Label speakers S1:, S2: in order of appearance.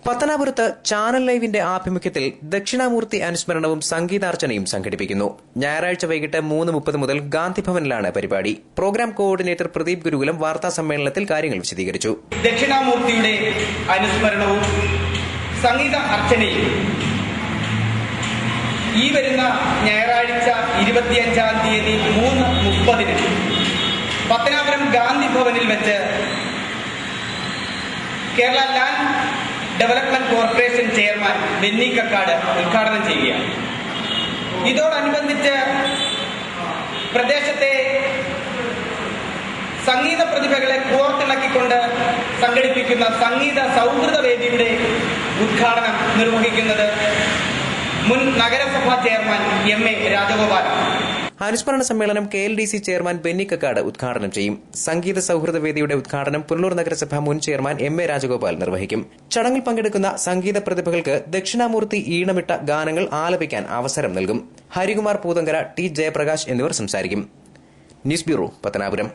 S1: പത്തനാപുരത്ത് ചാനൽ ലൈവിന്റെ ആഭിമുഖ്യത്തിൽ ദക്ഷിണാമൂർത്തി അനുസ്മരണവും സംഗീതാർച്ചനയും സംഘടിപ്പിക്കുന്നു. ഞായറാഴ്ച വൈകിട്ട് 3:30 മുതൽ ഗാന്ധിഭവനിലാണ് പരിപാടി. പ്രോഗ്രാം കോർഡിനേറ്റർ പ്രദീപ് ഗുരുകുലം വാർത്താ സമ്മേളനത്തിൽ കാര്യങ്ങൾ വിശദീകരിച്ചു.
S2: ദക്ഷിണാമൂർത്തിയുടെ അനുസ്മരണവും സംഗീത അർച്ചനയും ഈ വരുന്ന ഞായറാഴ്ച 25-ാം തീയതി 3:30 പത്തനാപുരം ഗാന്ധിഭവനിൽ വെച്ച് Kerala land development corporation chairman Benny Kakkad ഉദ്ഘാടനം ചെയ്യുകയാണ്. ഇതോടനുബന്ധിച്ച് പ്രദേശത്തെ സംഗീത പ്രതിഭകളെ കോർത്തിണക്കിക്കൊണ്ട് സംഘടിപ്പിക്കുന്ന സംഗീത സൗഹൃദ വേദിയുടെ ഉദ്ഘാടനം നിർവഹിക്കുന്നത് മുൻ നഗരസഭാ ചെയർമാൻ എം.എ. രാജഗോപാൽ.
S1: അനുസ്മരണ സമ്മേളനം KLDC ചെയർമാൻ ബെന്നി കക്കാട് ഉദ്ഘാടനം ചെയ്യും. സംഗീത സൗഹൃദ വേദിയുടെ ഉദ്ഘാടനം പുനലൂർ നഗരസഭ മുൻ ചെയർമാൻ എം.എ. രാജഗോപാൽ നിർവഹിക്കും. ചടങ്ങിൽ പങ്കെടുക്കുന്ന സംഗീത പ്രതിഭകൾക്ക് ദക്ഷിണാമൂർത്തി ഈണമിട്ട ഗാനങ്ങൾ ആലപിക്കാൻ അവസരം നൽകും. ഹരികുമാർ പൂതങ്കര, ടി ജയപ്രകാശ് എന്നിവർ സംസാരിക്കും. News bureau, Pathanapuram.